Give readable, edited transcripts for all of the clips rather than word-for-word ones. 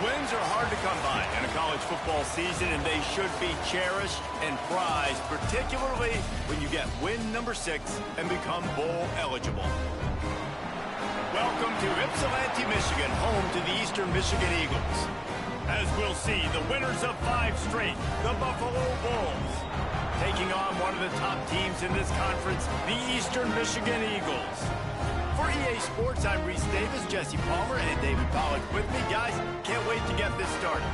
Wins are hard to come by in a college football season, and they should be cherished and prized, particularly when you get win number 6 and become bowl eligible. Welcome to Ypsilanti, Michigan, home to the Eastern Michigan Eagles. As we'll see, the winners of 5 straight, the Buffalo Bulls, taking on one of the top teams in this conference, the Eastern Michigan Eagles. For EA Sports, I'm Reese Davis, Jesse Palmer, and David Pollack with me. Guys, can't wait to get this started.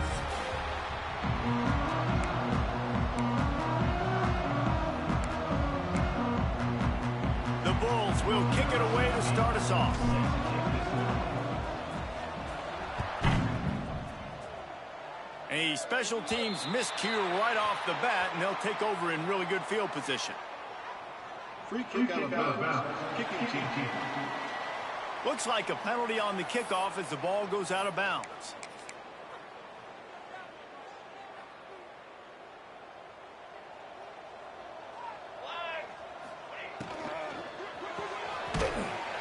The Bulls will kick it away to start us off. A special teams miscue right off the bat, and they'll take over in really good field position. Free kick out of bounds. Kicking team. Looks like a penalty on the kickoff as the ball goes out of bounds.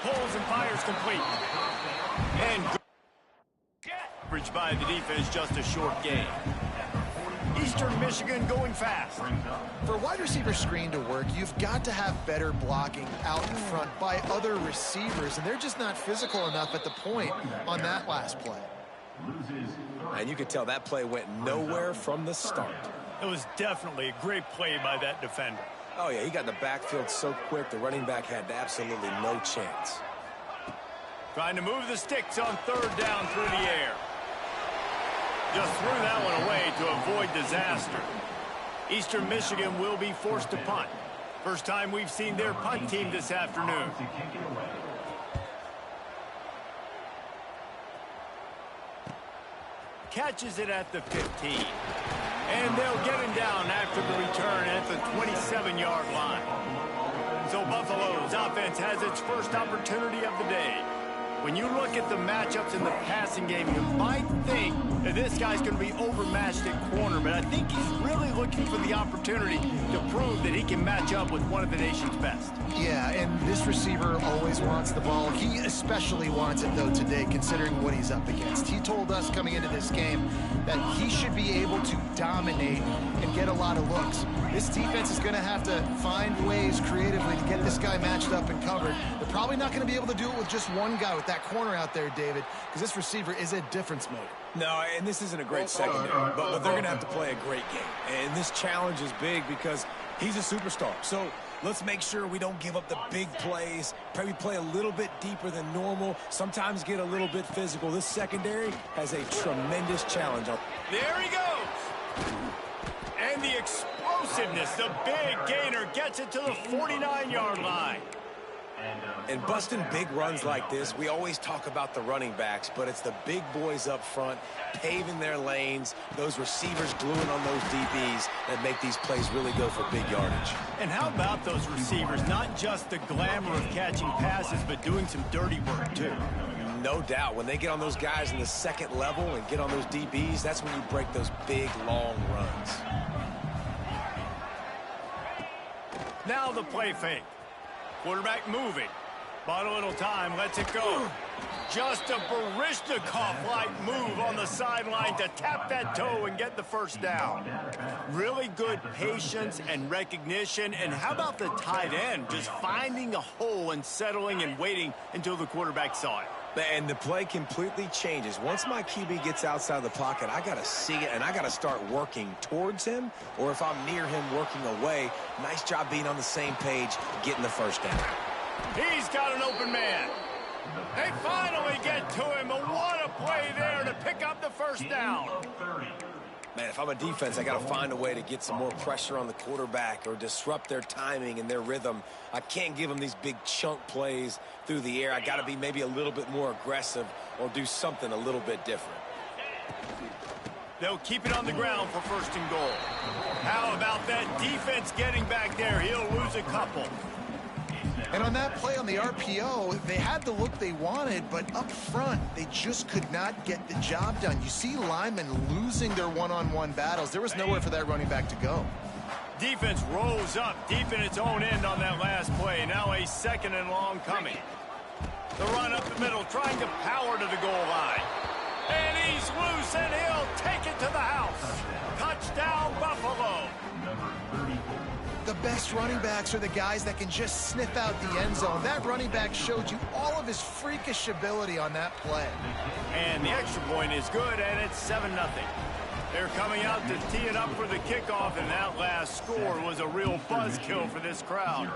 Pulls and fires complete. And coverage by the defense, just a short gain. Eastern Michigan going fast. For a wide receiver screen to work, you've got to have better blocking out in front by other receivers, and they're just not physical enough at the point on that last play. And you could tell that play went nowhere from the start. It was definitely a great play by that defender. Oh, yeah, he got in the backfield so quick, the running back had absolutely no chance. Trying to move the sticks on 3rd down through the air. Just threw that one away to avoid disaster. Eastern Michigan will be forced to punt. First time we've seen their punt team this afternoon. Catches it at the 15. And they'll get him down after the return at the 27-yard line. So Buffalo's offense has its first opportunity of the day. When you look at the matchups in the passing game, you might think that this guy's going to be overmatched at corner, but I think he's really looking for the opportunity to prove that he can match up with one of the nation's best. Yeah, and this receiver always wants the ball. He especially wants it, though, today, considering what he's up against. He told us coming into this game that he should be able to dominate and get a lot of looks. This defense is going to have to find ways creatively to get this guy matched up and covered. They're probably not going to be able to do it with just one guy with that corner out there, David, because this receiver is a difference maker. No, and this isn't a great secondary, but they're going to have to play a great game. And this challenge is big because he's a superstar. So let's make sure we don't give up the big plays, probably play a little bit deeper than normal, sometimes get a little bit physical. This secondary has a tremendous challenge. There he goes. And the explosiveness, the big gainer gets it to the 49-yard line. And busting big runs like this, we always talk about the running backs, but it's the big boys up front, paving their lanes, those receivers gluing on those DBs that make these plays really go for big yardage. And how about those receivers? Not just the glamour of catching passes, but doing some dirty work, too. No doubt. When they get on those guys in the second level and get on those DBs, that's when you break those big, long runs. Now the play fake. Quarterback moving. Bought a little time, lets it go. Just a Baryshnikov-like move on the sideline to tap that toe and get the first down. Really good patience and recognition. And how about the tight end? Just finding a hole and settling and waiting until the quarterback saw it. And the play completely changes. Once my QB gets outside the pocket, I got to see it, and I got to start working towards him, or if I'm near him, working away. Nice job being on the same page, getting the first down. He's got an open man. They finally get to him, but what a play there to pick up the first down. Man, if I'm a defense, I got to find a way to get some more pressure on the quarterback or disrupt their timing and their rhythm. I can't give them these big chunk plays through the air. I got to be maybe a little bit more aggressive or do something a little bit different. They'll keep it on the ground for 1st and goal. How about that defense getting back there? He'll lose a couple. And on that play on the RPO, they had the look they wanted, but up front, they just could not get the job done. You see linemen losing their one-on-one battles. There was nowhere for that running back to go. Defense rolls up deep in its own end on that last play. Now a 2nd and long coming. The run up the middle, trying to power to the goal line. And he's loose best running backs are the guys that can just sniff out the end zone. That running back showed you all of his freakish ability on that play. And the extra point is good, and it's 7-0. They're coming out to tee it up for the kickoff, and that last score was a real buzzkill for this crowd.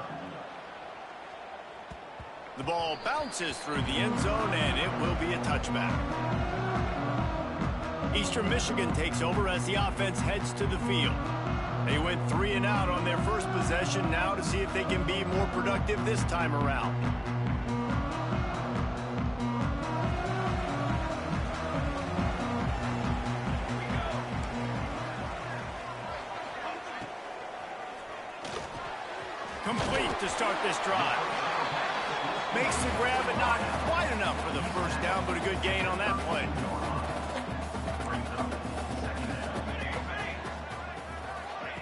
The ball bounces through the end zone, and it will be a touchback. Eastern Michigan takes over as the offense heads to the field. They went 3 and out on their first possession, now to see if they can be more productive this time around. Complete to start this drive. Makes the grab, but not quite enough for the first down, but a good gain on that play.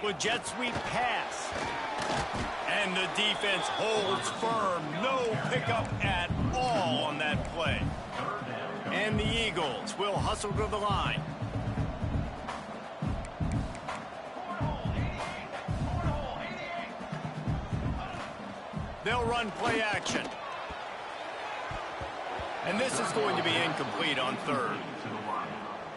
With jet sweep pass. And the defense holds firm. No pickup at all on that play. And the Eagles will hustle to the line. They'll run play action. And this is going to be incomplete on third.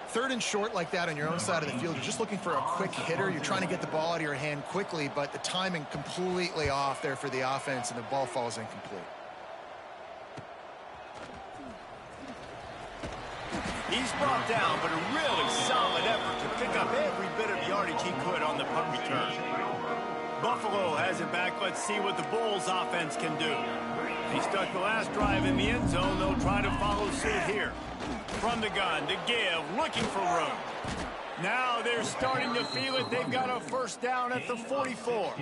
Third and short like that on your own side of the field, you're just looking for a quick hitter. You're trying to get the ball out of your hand quickly, but the timing completely off there for the offense, and the ball falls incomplete. He's brought down, but a really solid effort to pick up every bit of yardage he could on the punt return. Buffalo has it back. Let's see what the Bulls offense can do. He stuck the last drive in the end zone. They'll try to follow suit here. From the gun to give, looking for room. Now they're starting to feel it. They've got a first down at the 44.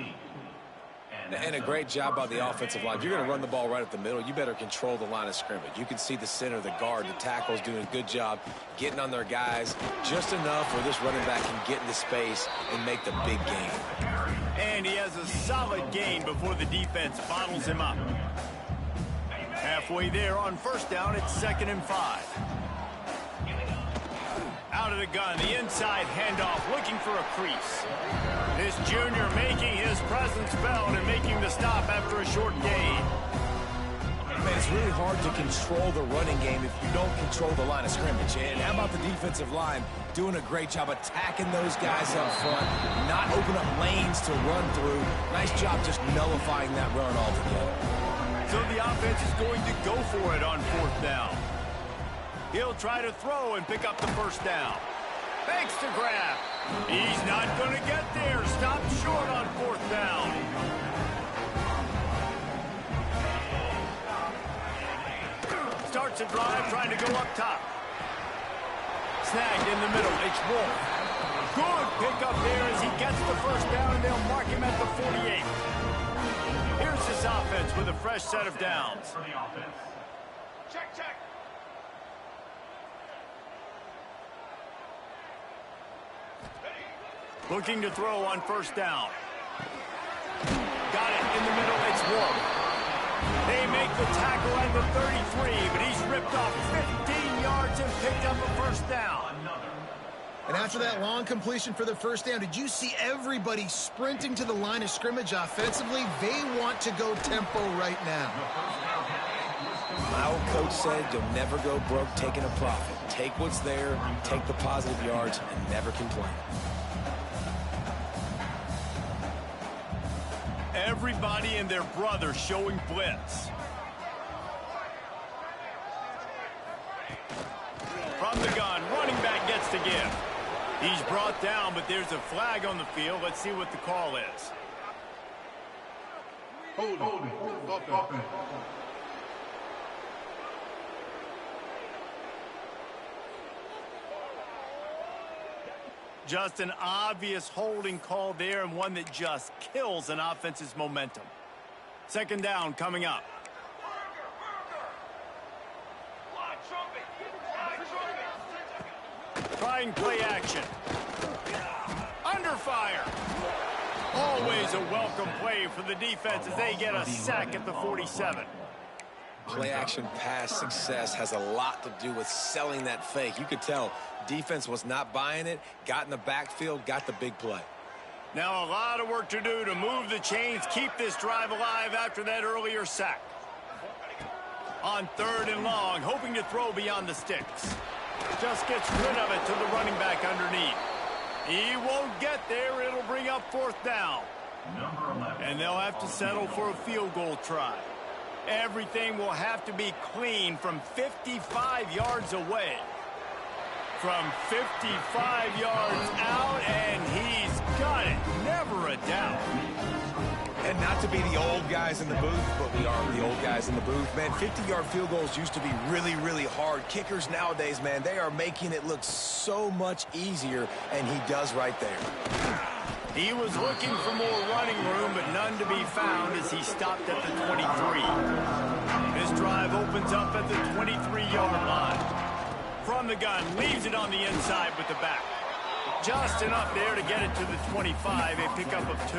And a great job by the offensive line. If you're going to run the ball right at the middle, you better control the line of scrimmage. You can see the center, the guard, the tackles doing a good job getting on their guys just enough where this running back can get into space and make the big gain. And he has a solid gain before the defense bottles him up. Halfway there on first down, it's 2nd and 5. Out of the gun, the inside handoff, looking for a crease. This junior making his presence felt and making the stop after a short gain. Man, it's really hard to control the running game if you don't control the line of scrimmage. And how about the defensive line doing a great job attacking those guys up front, not open up lanes to run through. Nice job just nullifying that run altogether. So the offense is going to go for it on 4th down. He'll try to throw and pick up the first down. Fakes to grab. He's not going to get there. Stopped short on 4th down. Starts a drive trying to go up top. Snagged in the middle. It's Wolf. Good pickup there as he gets the first down, and they'll mark him at the 48. Here's this offense with a fresh set of downs. Check, check. Looking to throw on first down. Got it in the middle. It's Wolf. They make the tackle at the 33, but he's ripped off 15 yards and picked up a first down. And after that long completion for the first down, did you see everybody sprinting to the line of scrimmage offensively? They want to go tempo right now. My old coach said you'll never go broke taking a profit. Take what's there, take the positive yards, and never complain. Everybody and their brother showing blitz. From the gun, running back gets to give. He's brought down, but there's a flag on the field. Let's see what the call is. Hold it. Just an obvious holding call there, and one that just kills an offense's momentum. 2nd down coming up. Trying play action. Under fire. Always a welcome play for the defense as they get a sack at the 47. Play action pass success has a lot to do with selling that fake. You could tell defense was not buying it, got in the backfield, got the big play. Now a lot of work to do to move the chains, keep this drive alive after that earlier sack. On 3rd and long, hoping to throw beyond the sticks. Just gets rid of it to the running back underneath. He won't get there. It'll bring up 4th down. And they'll have to settle for a field goal try. Everything will have to be clean from 55 yards away. From 55 yards out, and he's got it. Never a doubt. And not to be the old guys in the booth, but we are the old guys in the booth, man. 50-yard field goals used to be really, really hard. Kickers nowadays, man, they are making it look so much easier, and he does right there. He was looking for more running room, but none to be found as he stopped at the 23. This drive opens up at the 23-yard line. From the gun, leaves it on the inside with the back. Just enough there to get it to the 25, a pickup of 2.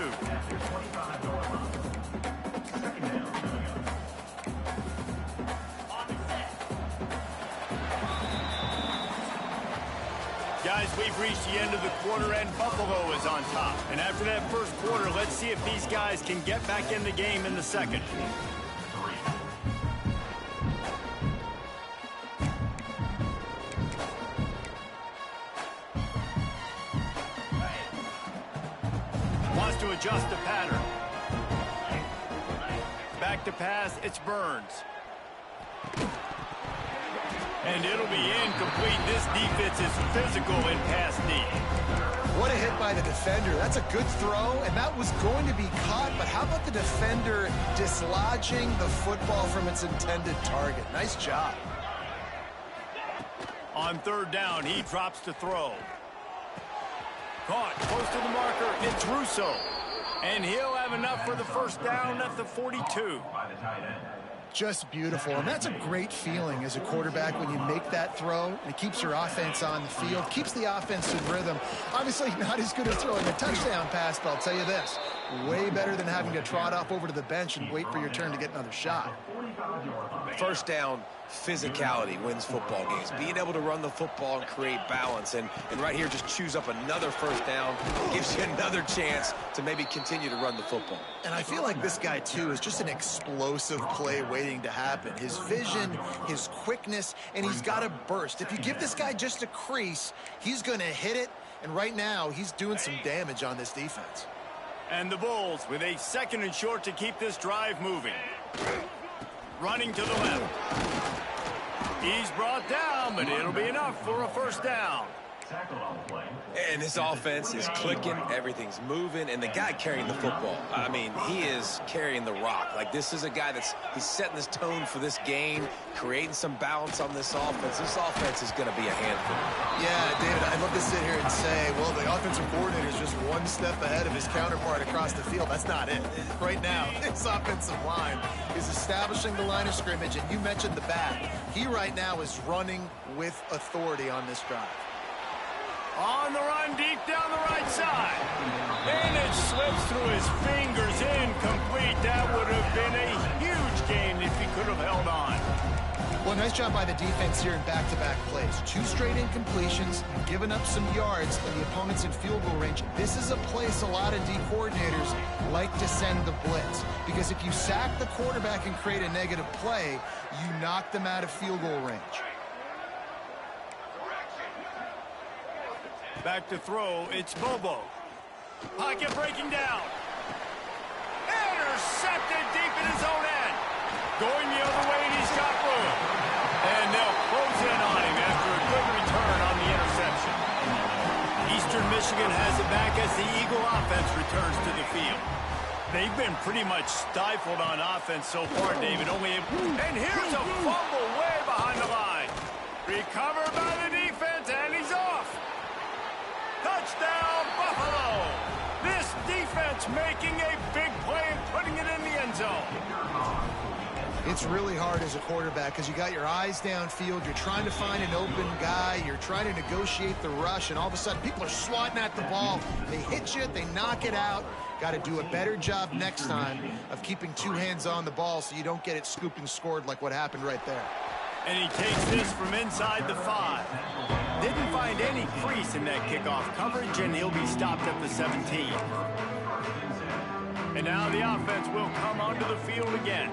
Guys, we've reached the end of the quarter, and Buffalo is on top. And after that first quarter, let's see if these guys can get back in the game in the second. Wants to adjust the pattern. Back to pass, it's Burns. And it'll be incomplete. This defense is physical in pass D. What a hit by the defender. That's a good throw, and that was going to be caught, but how about the defender dislodging the football from its intended target? Nice job. On 3rd down, he drops to throw. Caught close to the marker. It's Russo. And he'll have enough for the 1st down at the 42. Just beautiful, and that's a great feeling as a quarterback when you make that throw, and it keeps your offense on the field, keeps the offense in rhythm. Obviously not as good as throwing a touchdown pass, but I'll tell you this, way better than having to trot off over to the bench and wait for your turn to get another shot. 1st down, physicality wins football games. Being able to run the football and create balance. And right here, just choose up another 1st down. Gives you another chance to maybe continue to run the football. And I feel like this guy, too, is just an explosive play waiting to happen. His vision, his quickness, and he's got a burst. If you give this guy just a crease, he's going to hit it. And right now, he's doing some damage on this defense. And the Bulls with a 2nd and short to keep this drive moving. Running to the left. He's brought down, but it'll be enough for a 1st down. And this offense is clicking, everything's moving, and the guy carrying the football, I mean, he is carrying the rock. Like, this is a guy he's setting this tone for this game, creating some balance on this offense. This offense is going to be a handful. Yeah, David, I'd love to sit here and say, well, the offensive coordinator is just one step ahead of his counterpart across the field. That's not it. Right now, this offensive line is establishing the line of scrimmage, and you mentioned the back. He right now is running with authority on this drive. On the run, deep down the right side. And it slips through his fingers, incomplete. That would have been a huge gain if he could have held on. Well, nice job by the defense here in back-to-back plays. 2 straight incompletions, giving up some yards, and the opponent's in field goal range. This is a place a lot of D coordinators like to send the blitz, because if you sack the quarterback and create a negative play, you knock them out of field goal range. Back to throw, it's Bobo. Pocket breaking down. Intercepted deep in his own end. Going the other way, and he's got room. And they'll close in on him after a good return on the interception. Eastern Michigan has it back as the Eagle offense returns to the field. They've been pretty much stifled on offense so far, David. And here's a fumble way behind the line. Recovered by the defense, and he's off. Touchdown, Buffalo! This defense making a big play and putting it in the end zone. It's really hard as a quarterback because you got your eyes downfield, you're trying to find an open guy, you're trying to negotiate the rush, and all of a sudden people are swatting at the ball. They hit you, they knock it out. Got to do a better job next time of keeping 2 hands on the ball so you don't get it scooped and scored like what happened right there. And he takes this from inside the 5. Didn't find any crease in that kickoff coverage, and he'll be stopped at the 17. And now the offense will come onto the field again.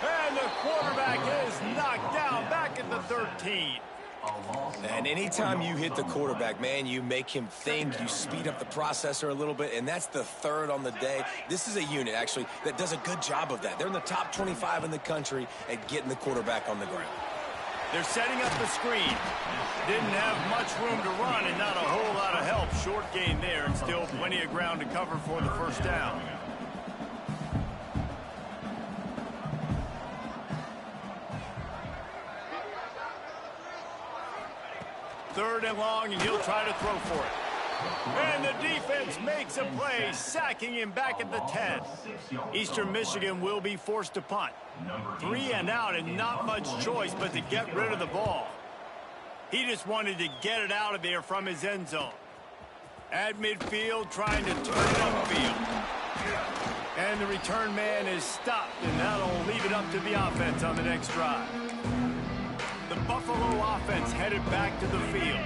And the quarterback is knocked down back at the 13. And anytime you hit the quarterback, man, you make him think, you speed up the processor a little bit, and that's the third on the day. This is a unit, actually, that does a good job of that. They're in the top 25 in the country at getting the quarterback on the ground. They're setting up the screen. Didn't have much room to run and not a whole lot of help. Short gain there and still plenty of ground to cover for the first down. Third and long, and he'll try to throw for it. And the defense makes a play, sacking him back at the 10. Eastern Michigan will be forced to punt. 3 and out, and not much choice but to get rid of the ball. He just wanted to get it out of there from his end zone. At midfield, trying to turn it upfield. And the return man is stopped, and that'll leave it up to the offense on the next drive. The Buffalo offense headed back to the field.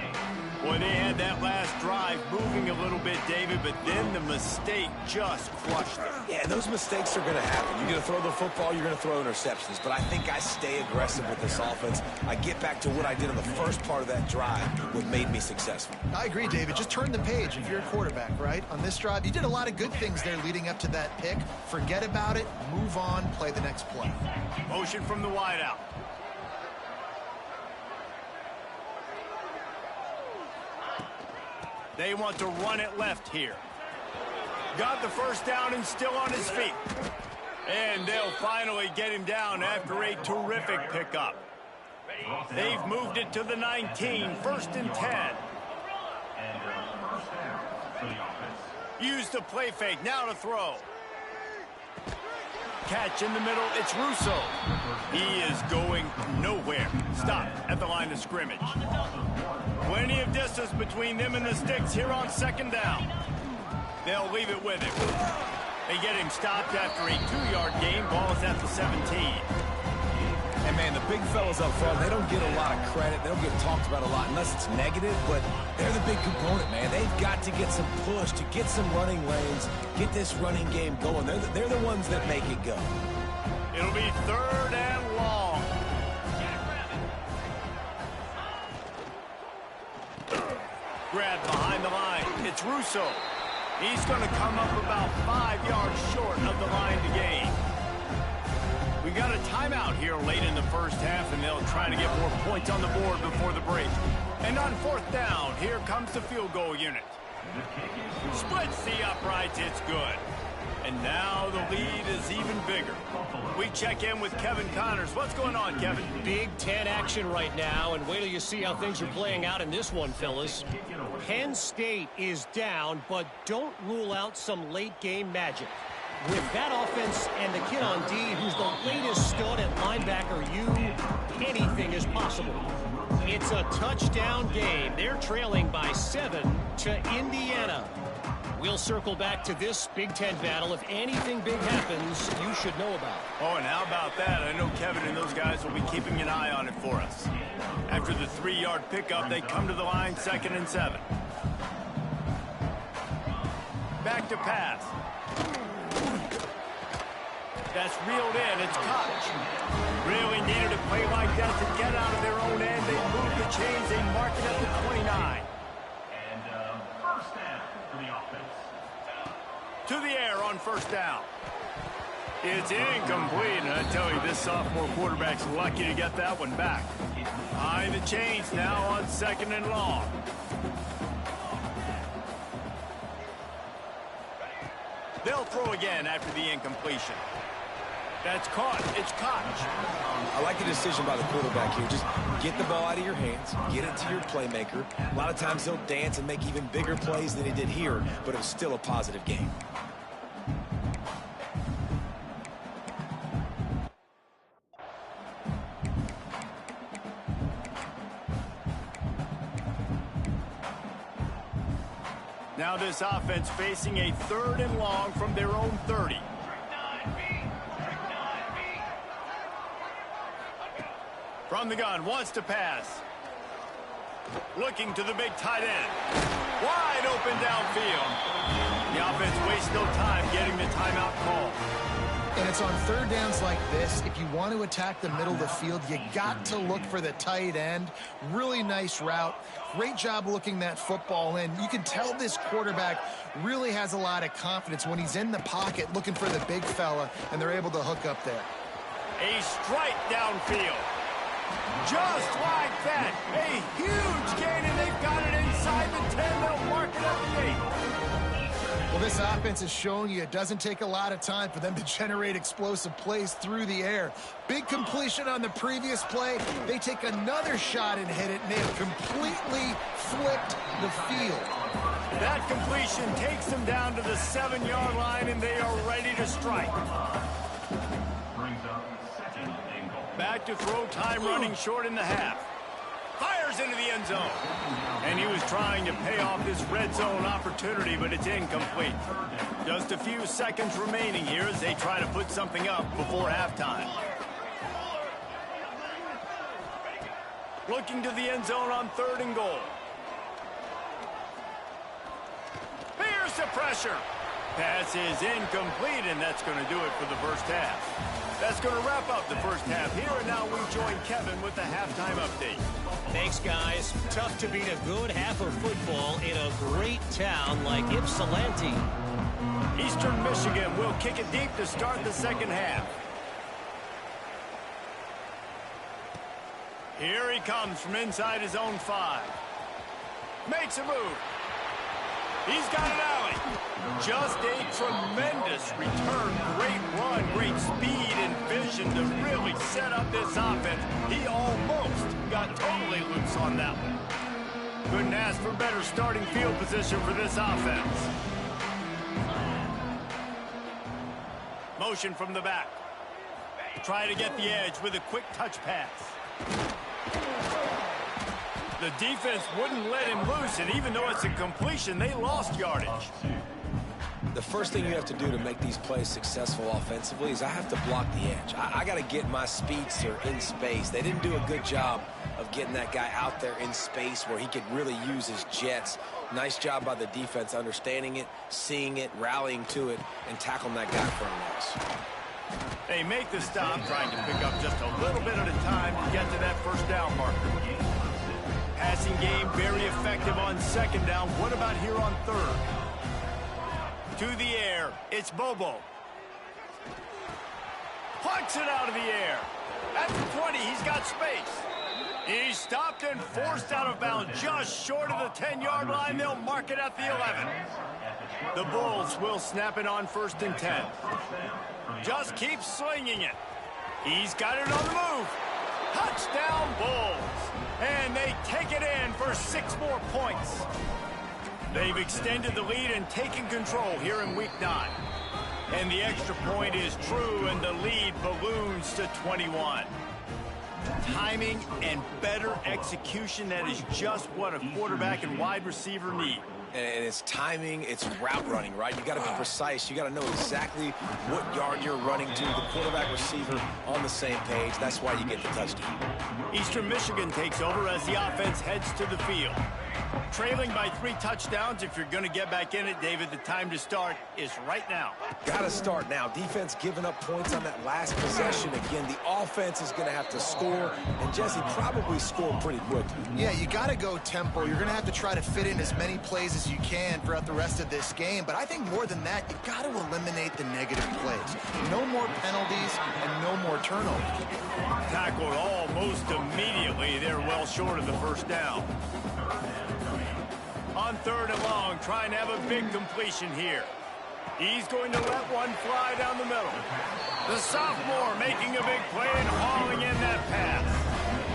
Boy, they had that last drive moving a little bit, David, but then the mistake just crushed them. Yeah, those mistakes are going to happen. You're going to throw the football, you're going to throw interceptions. But I think I stay aggressive with this offense. I get back to what I did in the first part of that drive, what made me successful. I agree, David. Just turn the page if you're a quarterback, right? On this drive, you did a lot of good things there leading up to that pick. Forget about it, move on, play the next play. Motion from the wideout. They want to run it left here. Got the first down and still on his feet. And they'll finally get him down after a terrific pickup. They've moved it to the 19, 1st and 10. Use the play fake, now to throw. Catch in the middle, it's Russo. He is going nowhere. Stop at the line of scrimmage. Plenty of distance between them and the sticks here on 2nd down. They'll leave it with him. They get him stopped after a 2-yard gain. Ball is at the 17. And, man, the big fellas up front, they don't get a lot of credit. They don't get talked about a lot unless it's negative, but they're the big component, man. They've got to get some push, to get some running lanes, get this running game going. They're the ones that make it go. It'll be 3rd and long. Grab behind the line. It's Russo. He's going to come up about 5 yards short of the line to gain. We got a timeout here late in the first half, and they'll try to get more points on the board before the break. And on 4th down, here comes the field goal unit. Splits the uprights, it's good. And now the lead is even bigger. We check in with Kevin Connors. What's going on, Kevin? Big Ten action right now, and wait till you see how things are playing out in this one, fellas. Penn State is down, but don't rule out some late-game magic. With that offense and the kid on D, who's the latest stud at linebacker, anything is possible. It's a touchdown game. They're trailing by 7 to Indiana. We'll circle back to this Big Ten battle. If anything big happens, you should know about. Oh, and how about that? I know Kevin and those guys will be keeping an eye on it for us. After the 3-yard pickup, they come to the line, 2nd and 7. Back to pass. That's reeled in. It's caught. Really needed a play like that to get out of their own end. They move the chains. They mark it at the 29. And first down for the offense. To the air on 1st down. It's incomplete, and I tell you, this sophomore quarterback's lucky to get that one back. Behind the chains now on 2nd and long. They'll throw again after the incompletion. That's caught. It's caught. I like the decision by the quarterback here. Just get the ball out of your hands, get it to your playmaker. A lot of times he'll dance and make even bigger plays than he did here, but it was still a positive game. Now this offense facing a 3rd and long from their own 30. From the gun, wants to pass. Looking to the big tight end. Wide open downfield. The offense wastes no time getting the timeout call. And it's on third downs like this. If you want to attack the middle of the field, you got to look for the tight end. Really nice route. Great job looking that football in. You can tell this quarterback really has a lot of confidence when he's in the pocket looking for the big fella, and they're able to hook up there. A strike downfield. Just like that. A huge gain, and they've got it inside the 10. They'll mark it at the 8. Well, this offense is showing you it doesn't take a lot of time for them to generate explosive plays through the air. Big completion on the previous play. They take another shot and hit it, and they have completely flipped the field. That completion takes them down to the 7-yard line, and they are ready to strike. Back to throw, time running short in the half. Fires into the end zone. And he was trying to pay off this red zone opportunity, but it's incomplete. Just a few seconds remaining here as they try to put something up before halftime. Looking to the end zone on 3rd and goal. Here's the pressure. Pass is incomplete, and that's going to do it for the first half. That's going to wrap up the first half here, and now we join Kevin with the halftime update. Thanks, guys. Tough to beat a good half of football in a great town like Ypsilanti. Eastern Michigan will kick it deep to start the second half. Here he comes from inside his own 5. Makes a move. He's got an alley. Just a tremendous return. Great run, great speed and vision to really set up this offense. He almost got totally loose on that one. Couldn't ask for better starting field position for this offense. Motion from the back. Try to get the edge with a quick touch pass. The defense wouldn't let him loose, and even though it's a completion, they lost yardage. The first thing you have to do to make these plays successful offensively is I have to block the edge. I got to get my speedster in space. They didn't do a good job of getting that guy out there in space where he could really use his jets. Nice job by the defense understanding it, seeing it, rallying to it, and tackling that guy for a loss. They make the stop, trying to pick up just a little bit at a time to get to that first down marker. Passing game very effective on 2nd down. What about here on 3rd? To the air. It's Bobo. Plucks it out of the air. At the 20, he's got space. He's stopped and forced out of bounds just short of the 10-yard line. They'll mark it at the 11. The Bulls will snap it on 1st and 10. Just keep slinging it. He's got it on the move. Touchdown, Bulls. And they take it in for 6 more points. They've extended the lead and taken control here in Week 9. And the extra point is true, and the lead balloons to 21. Timing and better execution, that is just what a quarterback and wide receiver need. And it's timing, it's route running, right? You got to be precise. You got to know exactly what yard you're running to. The quarterback receiver on the same page. That's why you get the touchdown. Eastern Michigan takes over as the offense heads to the field. Trailing by 3 touchdowns. If you're going to get back in it, David, the time to start is right now. Got to start now. Defense giving up points on that last possession. Again, the offense is going to have to score, and Jesse probably score pretty quickly. Yeah, you got to go tempo. You're going to have to try to fit in as many plays as you can throughout the rest of this game. But I think more than that, you got to eliminate the negative plays. No more penalties and no more turnovers. Tackled almost immediately. They're well short of the first down. On 3rd and long, trying to have a big completion here. He's going to let one fly down the middle. The sophomore making a big play and hauling in that pass.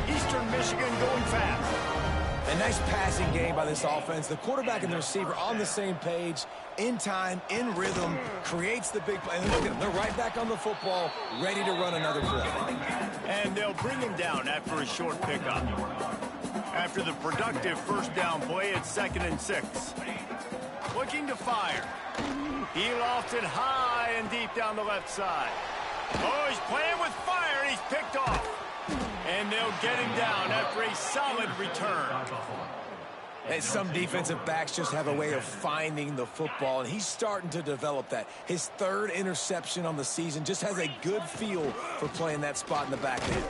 Eastern Michigan going fast. A nice passing game by this offense. The quarterback and the receiver on the same page, in time, in rhythm, creates the big play. And look at them, they're right back on the football, ready to run another play. And they'll bring him down after a short pickup. After the productive first down play, it's 2nd and 6. Looking to fire. He lofted high and deep down the left side. Oh, he's playing with fire, and he's picked off. And they'll get him down after a solid return. And some defensive backs just have a way of finding the football, and he's starting to develop that. His third interception on the season, just has a good feel for playing that spot in the back end.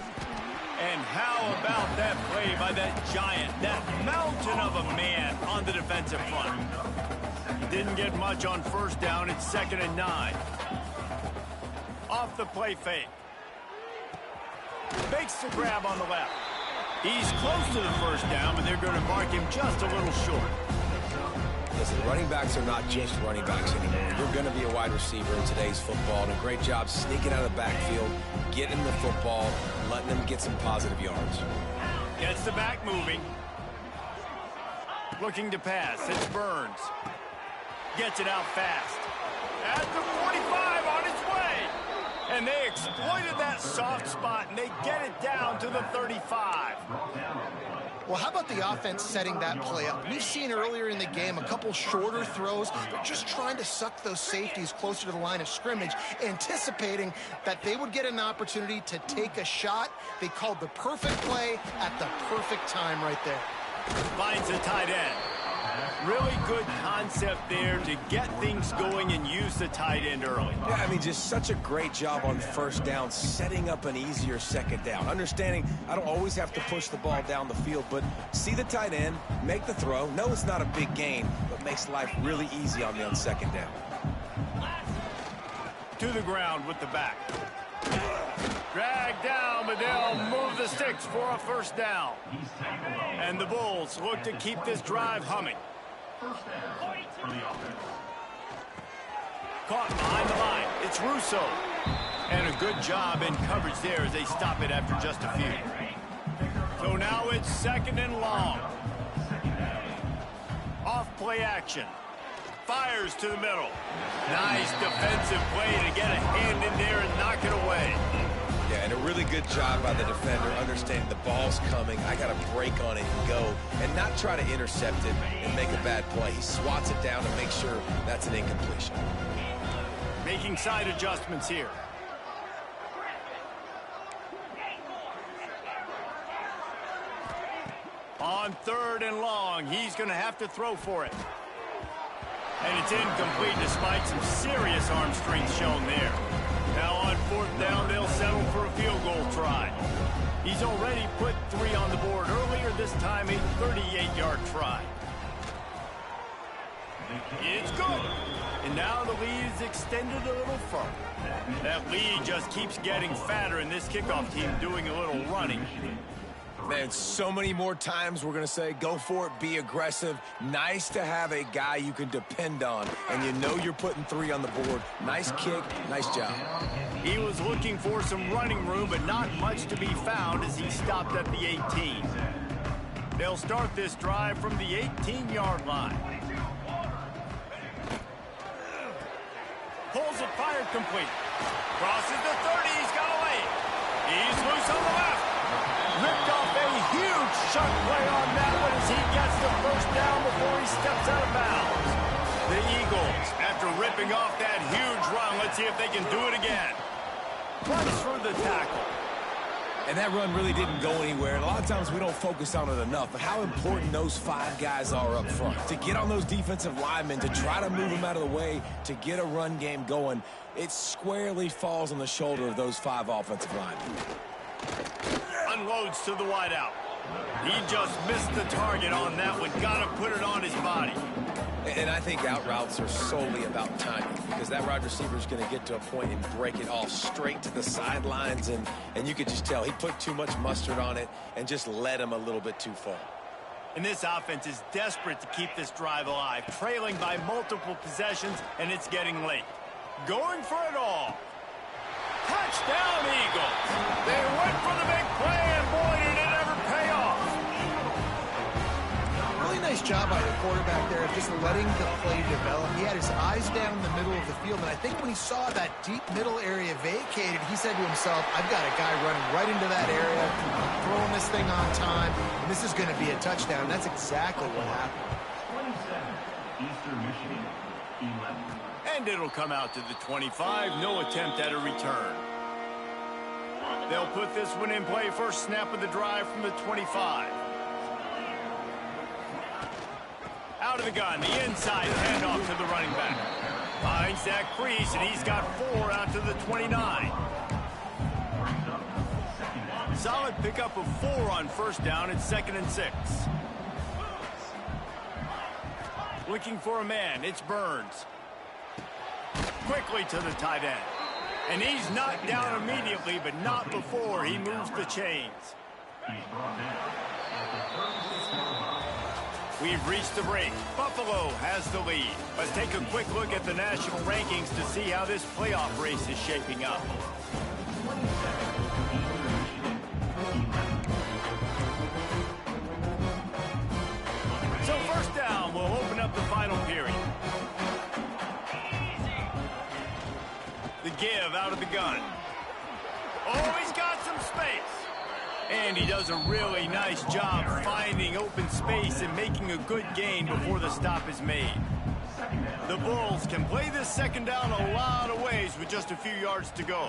And how about that play by that giant, that mountain of a man on the defensive front? Didn't get much on first down. It's 2nd and 9. Off the play fake. Makes the grab on the left. He's close to the first down, but they're going to mark him just a little short. Listen, running backs are not just running backs anymore. You're going to be a wide receiver in today's football, and a great job sneaking out of the backfield, getting the football, letting them get some positive yards. Gets the back moving. Looking to pass. It's Burns. Gets it out fast. At the 45 on its way. And they exploited that soft spot, and they get it down to the 35. Well, how about the offense setting that play up? We've seen earlier in the game a couple shorter throws. They're just trying to suck those safeties closer to the line of scrimmage, anticipating that they would get an opportunity to take a shot. They called the perfect play at the perfect time right there. Finds a tight end. Really good concept there to get things going and use the tight end early. Yeah, I mean, just such a great job on first down, setting up an easier second down. Understanding I don't always have to push the ball down the field, but see the tight end, make the throw. No, it's not a big gain, but makes life really easy on me on second down. To the ground with the back. Dragged down, but they'll move the sticks for a first down. And the Bulls look to keep this drive humming. Caught behind the line. It's Russo. And a good job in coverage there as they stop it after just a few. So now it's 2nd and long. Off play action. Fires to the middle. Nice defensive play to get a hand in there and knock it away. Yeah, and a really good job by the defender, understanding the ball's coming. I got to break on it and go, and not try to intercept it and make a bad play. He swats it down and makes sure that's an incompletion. Making side adjustments here. On 3rd and long, he's going to have to throw for it. And it's incomplete despite some serious arm strength shown there. Now on 4th down, they'll settle for a field goal try. He's already put 3 on the board earlier, this time a 38-yard try. It's good. And now the lead is extended a little further. That lead just keeps getting fatter, and this kickoff team doing a little running. Man, so many more times we're going to say, go for it, be aggressive. Nice to have a guy you can depend on, and you know you're putting 3 on the board. Nice kick, nice job. He was looking for some running room, but not much to be found as he stopped at the 18. They'll start this drive from the 18-yard line. Pulls it, fired complete. Crosses the 30, he's got a lane. He's loose on the left. Ripped off a huge chunk play on that one as he gets the first down before he steps out of bounds. The Eagles, after ripping off that huge run, let's see if they can do it again. Runs through the tackle. And that run really didn't go anywhere. And a lot of times we don't focus on it enough. But how important those 5 guys are up front. To get on those defensive linemen, to try to move them out of the way, to get a run game going, it squarely falls on the shoulder of those 5 offensive linemen. Unloads to the wideout. He just missed the target on that one. Got to put it on his body. And I think out routes are solely about timing, because that wide receiver is going to get to a point and break it off straight to the sidelines, and you could just tell he put too much mustard on it and just led him a little bit too far. And this offense is desperate to keep this drive alive, trailing by multiple possessions, and it's getting late. Going for it all. Touchdown, Eagles. They went for the big play, and boy, did it ever pay off. Really nice job by the quarterback there of just letting the play develop. He had his eyes down the middle of the field, and I think when he saw that deep middle area vacated, he said to himself, I've got a guy running right into that area, throwing this thing on time, and this is going to be a touchdown. That's exactly what happened. And it'll come out to the 25. No attempt at a return. They'll put this one in play. First snap of the drive from the 25. Out of the gun, the inside handoff to the running back. Finds that crease, and he's got 4 out to the 29. Solid pickup of 4 on first down. It's 2nd and 6. Looking for a man. It's Burns. Quickly to the tight end. And he's knocked down immediately, but not before he moves the chains. We've reached the break. Buffalo has the lead. Let's take a quick look at the national rankings to see how this playoff race is shaping up. So first down, we'll open up the final period. The give out of the gun. Oh, he's got some space. And he does a really nice job finding open space and making a good gain before the stop is made. The Bulls can play this second down a lot of ways with just a few yards to go.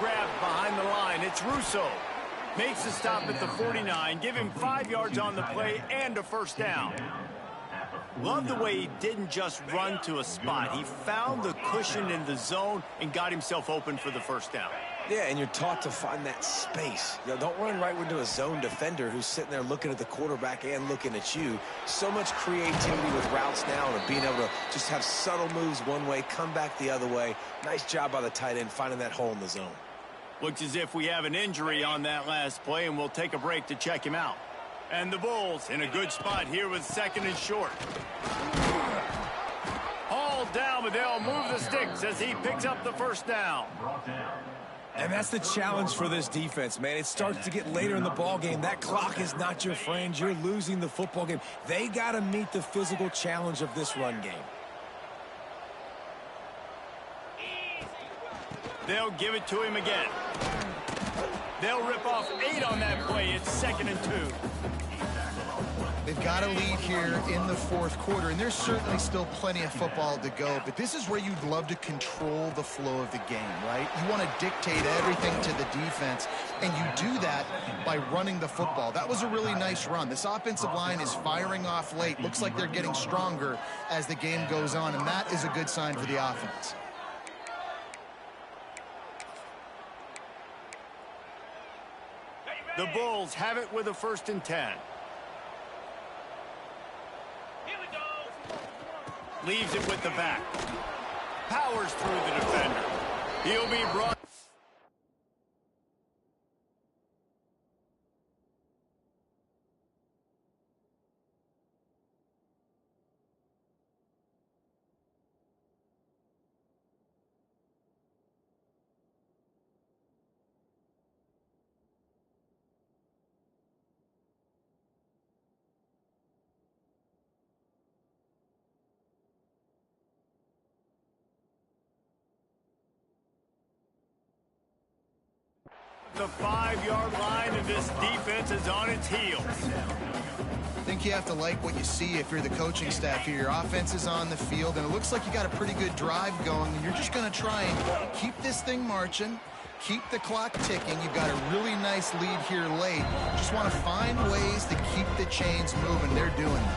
Grabbed behind the line, it's Russo. Makes the stop at the 49, give him 5 yards on the play and a first down. Love the way he didn't just run to a spot. He found the cushion in the zone and got himself open for the first down. Yeah, and you're taught to find that space. You know, don't run right into a zone defender who's sitting there looking at the quarterback and looking at you. So much creativity with routes now and being able to just have subtle moves one way, come back the other way. Nice job by the tight end finding that hole in the zone. Looks as if we have an injury on that last play, and we'll take a break to check him out. And the Bulls in a good spot here with 2nd and short. Hauled down, but they'll move the sticks as he picks up the first down. And that's the challenge for this defense, man. It starts to get later in the ball game. That clock is not your friend. You're losing the football game. They got to meet the physical challenge of this run game. They'll give it to him again. They'll rip off 8 on that play. It's 2nd and 2. They've got a lead here in the 4th quarter, and there's certainly still plenty of football to go, but this is where you'd love to control the flow of the game, right? You want to dictate everything to the defense, and you do that by running the football. That was a really nice run. This offensive line is firing off late. Looks like they're getting stronger as the game goes on, and that is a good sign for the offense. The Bulls have it with a 1st and 10. Leaves it with the back. Powers through the defender. He'll be brought. The 5-yard line, and this defense is on its heels. I think you have to like what you see if you're the coaching staff here. Your offense is on the field, and it looks like you got a pretty good drive going, and you're just going to try and keep this thing marching, keep the clock ticking. You've got a really nice lead here late. Just want to find ways to keep the chains moving. They're doing it.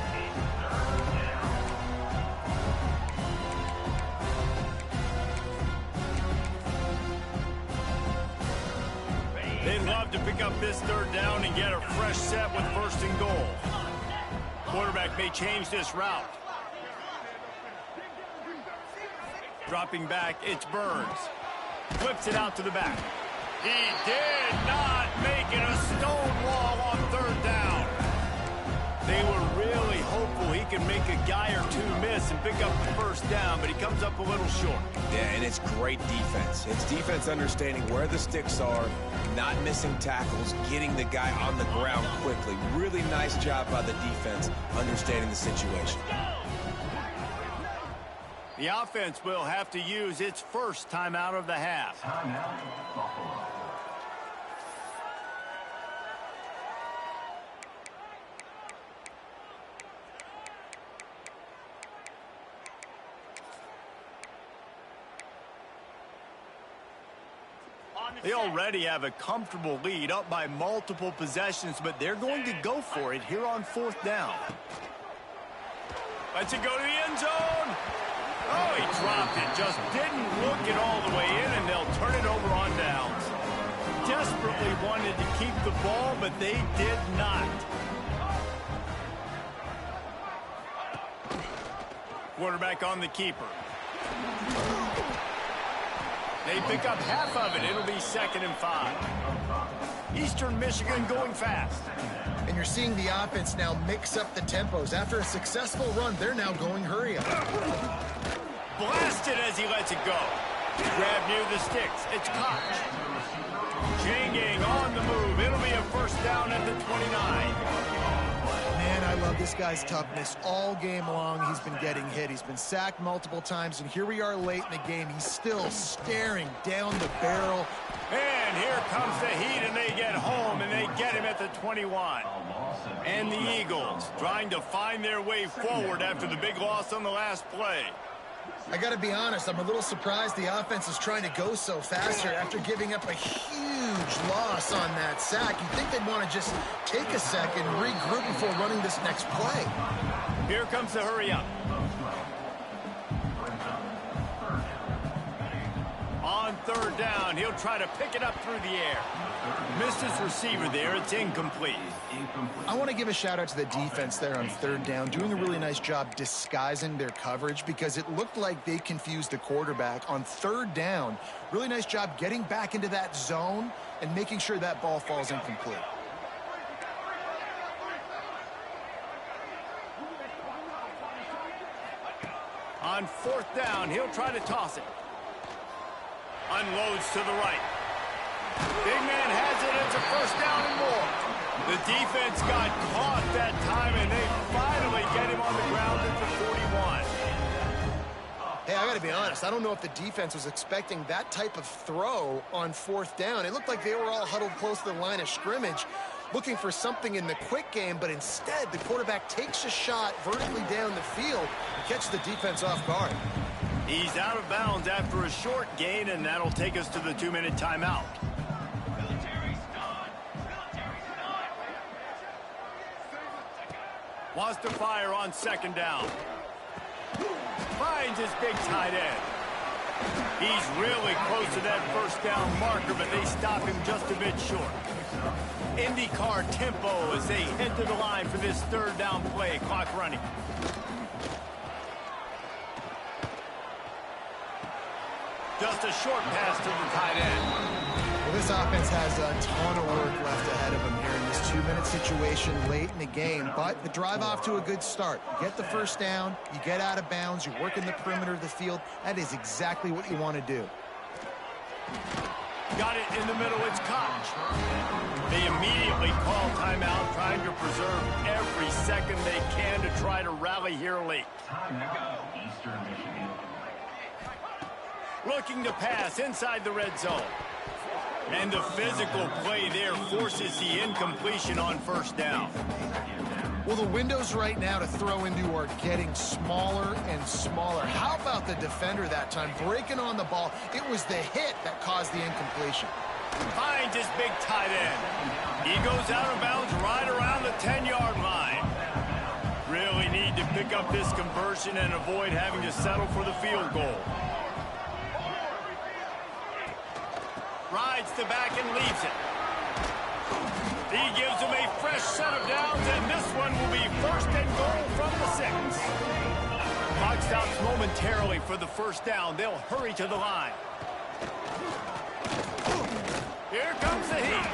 They'd love to pick up this 3rd down and get a fresh set with 1st and goal. Quarterback may change this route. Dropping back, it's Burns. Flips it out to the back. He did not make it a stone wall on 3rd down. They were really hopeful he could make a guy or two miss and pick up the 1st down, but he comes up a little short. Yeah, and it's great defense. It's defense understanding where the sticks are, not missing tackles, getting the guy on the ground quickly. Really nice job by the defense understanding the situation. The offense will have to use its first timeout of the half. They already have a comfortable lead, up by multiple possessions, but they're going to go for it here on 4th down. Lets it go to the end zone. Oh, he dropped it. Just didn't look it all the way in, and they'll turn it over on downs. Desperately wanted to keep the ball, but they did not. Quarterback on the keeper. They pick up half of it. It'll be 2nd and 5. Eastern Michigan going fast. And you're seeing the offense now mix up the tempos. After a successful run, they're now going hurry up. Blasted as he lets it go. Grab near the sticks. It's Koch. Ngng on the move. It'll be a 1st down at the 29. Man, I love this guy's toughness. All game long, he's been getting hit. He's been sacked multiple times, and here we are late in the game. He's still staring down the barrel. And here comes the heat, and they get home, and they get him at the 21. And the Eagles trying to find their way forward after the big loss on the last play. I got to be honest, I'm a little surprised the offense is trying to go so fast here after giving up a huge loss on that sack. You'd think they'd want to just take a second, regroup before running this next play. Here comes the hurry up. On 3rd down, he'll try to pick it up through the air. Missed his receiver there. It's incomplete. I want to give a shout out to the defense there on 3rd down, doing a really nice job disguising their coverage because it looked like they confused the quarterback on 3rd down. Really nice job getting back into that zone and making sure that ball falls incomplete. On 4th down, he'll try to toss it. Unloads to the right. Big man has it. It's a 1st down and more. The defense got caught that time, and they finally get him on the ground at the 41. Hey, I got to be honest. I don't know if the defense was expecting that type of throw on 4th down. It looked like they were all huddled close to the line of scrimmage, looking for something in the quick game, but instead the quarterback takes a shot vertically down the field and catches the defense off guard. He's out of bounds after a short gain, and that'll take us to the 2-minute timeout. Wants to fire on 2nd down. Finds his big tight end. He's really close to that 1st down marker, but they stop him just a bit short. IndyCar tempo as they head to the line for this 3rd down play. Clock running. Just a short pass to the tight end. Well, this offense has a ton of work left ahead of them here in this 2-minute situation late in the game, but the drive off to a good start. You get the 1st down, you get out of bounds, you work in the perimeter of the field. That is exactly what you want to do. Got it in the middle. It's Koch. They immediately call timeout, trying to preserve every second they can to try to rally here late. Eastern Michigan. Looking to pass inside the red zone. And the physical play there forces the incompletion on 1st down. Well, the windows right now to throw into are getting smaller and smaller. How about the defender that time breaking on the ball? It was the hit that caused the incompletion. Finds his big tight end. He goes out of bounds right around the 10-yard line. Really need to pick up this conversion and avoid having to settle for the field goal. Rides the back and leaves it. He gives him a fresh set of downs, and this one will be 1st and goal from the 6. Clock stops momentarily for the 1st down. They'll hurry to the line. Here comes the heat.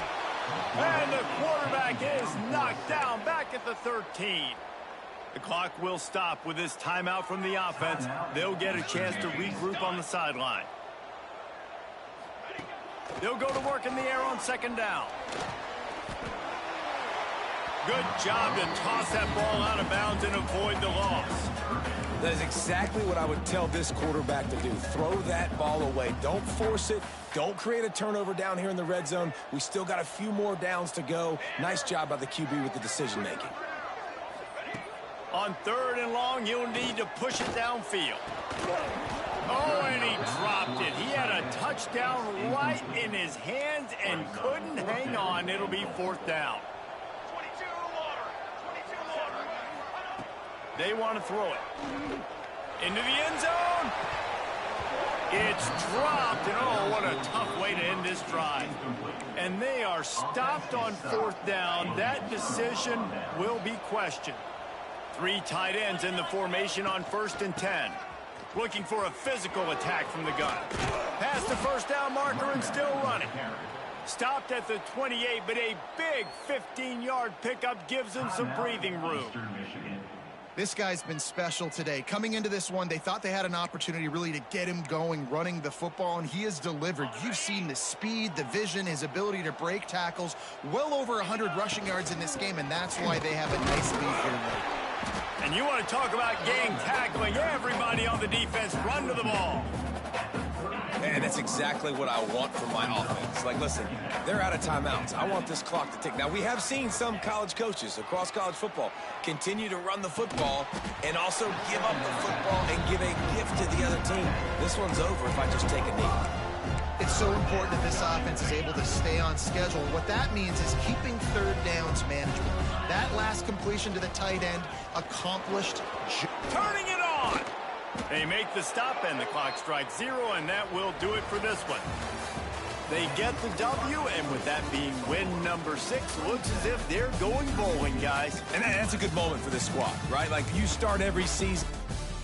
And the quarterback is knocked down back at the 13. The clock will stop with this timeout from the offense. They'll get a chance to regroup on the sideline. They'll go to work in the air on 2nd down. Good job to toss that ball out of bounds and avoid the loss. That is exactly what I would tell this quarterback to do. Throw that ball away. Don't force it. Don't create a turnover down here in the red zone. We still got a few more downs to go. Nice job by the QB with the decision-making. On 3rd and long, you'll need to push it downfield. Oh, and he dropped it. He had a touchdown right in his hands and couldn't hang on. It'll be 4th down. They want to throw it. Into the end zone. It's dropped, and oh, what a tough way to end this drive. And they are stopped on 4th down. That decision will be questioned. 3 tight ends in the formation on 1st and 10. Looking for a physical attack from the gun. Past the 1st down marker and still running. Stopped at the 28, but a big 15-yard pickup gives him some breathing room. This guy's been special today. Coming into this one, they thought they had an opportunity really to get him going, running the football, and he has delivered. You've seen the speed, the vision, his ability to break tackles. Well over 100 rushing yards in this game, and that's why they have a nice lead here late. And you want to talk about gang tackling. Everybody on the defense run to the ball. And that's exactly what I want from my offense. Like, listen, they're out of timeouts. I want this clock to tick. Now, we have seen some college coaches across college football continue to run the football and also give up the football and give a gift to the other team. This one's over if I just take a knee. It's so important that this offense is able to stay on schedule. What that means is keeping 3rd downs manageable. That last completion to the tight end accomplished. Turning it on. They make the stop, and the clock strikes 0, and that will do it for this one. They get the W, and with that being win number 6, looks as if they're going bowling, guys. And that's a good moment for this squad, right? Like, you start every season